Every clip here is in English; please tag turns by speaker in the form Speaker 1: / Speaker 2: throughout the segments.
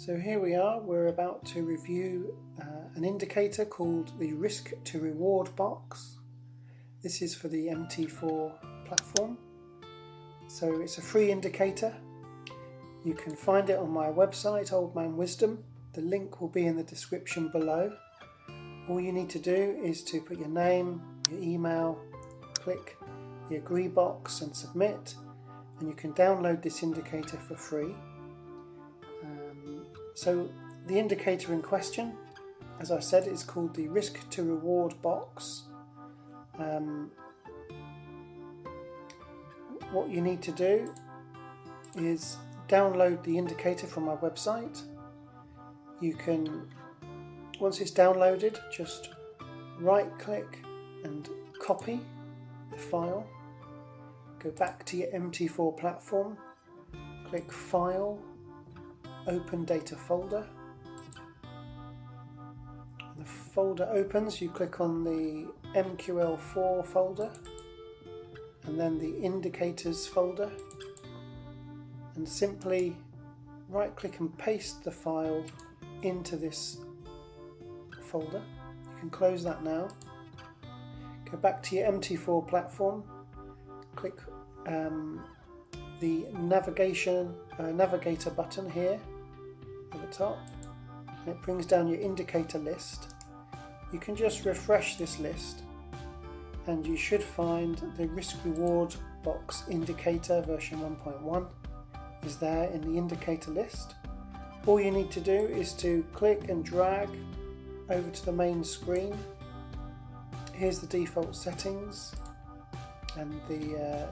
Speaker 1: So here we are, we're about to review an indicator called the risk to reward box. This is for the MT4 platform. So it's a free indicator. You can find it on my website, Old Man Wisdom. The link will be in the description below. All you need to do is to put your name, your email, click the agree box and submit, and you can download this indicator for free. So the indicator in question, as I said, is called the risk to reward box. What you need to do is download the indicator from my website. You can, once it's downloaded, just right click and copy the file. Go back to your MT4 platform, click File, Open Data Folder. The folder opens, you click on the MQL4 folder and then the indicators folder, and simply right click and paste the file into this folder. You can close that now. Go back to your MT4 platform, click the navigator button here at the top, and it brings down your indicator list. You can just refresh this list and you should find the risk reward box indicator version 1.1 is there in the indicator list. All you need to do is to click and drag over to the main screen. Here's the default settings and the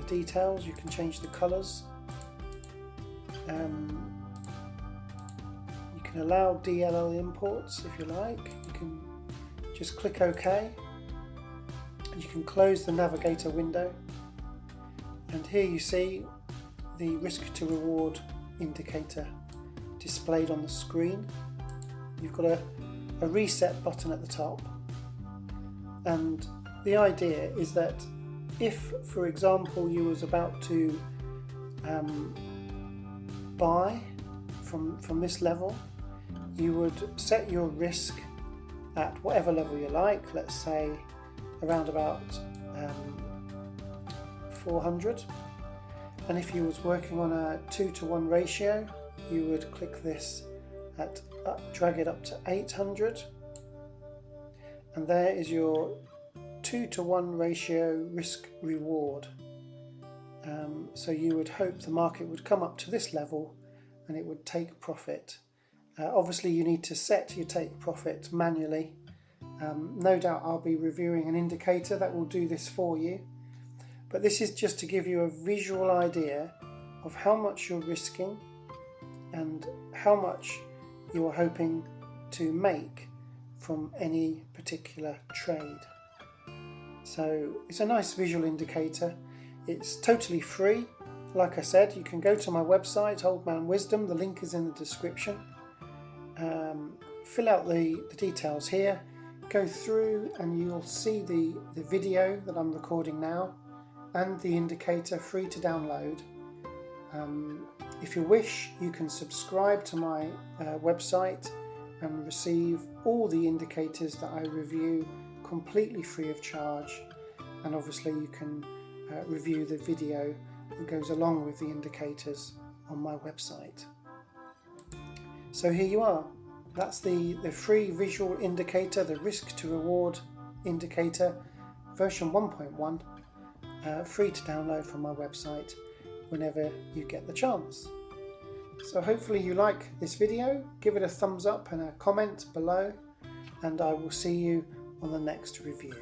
Speaker 1: details. You can change the colors. You can allow DLL imports if you like. You can just click OK. And you can close the navigator window. And here you see the risk to reward indicator displayed on the screen. You've got a reset button at the top. And the idea is that if, for example, you was about to buy from this level, you would set your risk at whatever level you like, let's say around about 400. And if you was working on a 2-to-1 ratio, you would click this at drag it up to 800, and there is your 2-to-1 ratio risk reward. So you would hope the market would come up to this level and it would take profit. Obviously you need to set your take profit manually. No doubt I'll be reviewing an indicator that will do this for you, but this is just to give you a visual idea of how much you're risking and how much you are hoping to make from any particular trade. So it's a nice visual indicator. It's totally free. Like I said, you can go to my website, Old Man Wisdom. The link is in the description. Fill out the details here. Go through and you'll see the video that I'm recording now and the indicator free to download. If you wish, you can subscribe to my website and receive all the indicators that I review completely free of charge, and obviously you can review the video that goes along with the indicators on my website. So here you are. That's the free visual indicator, the risk to reward indicator version 1.1, free to download from my website whenever you get the chance. So hopefully you like this video. Give it a thumbs up and a comment below, and I will see you on the next review.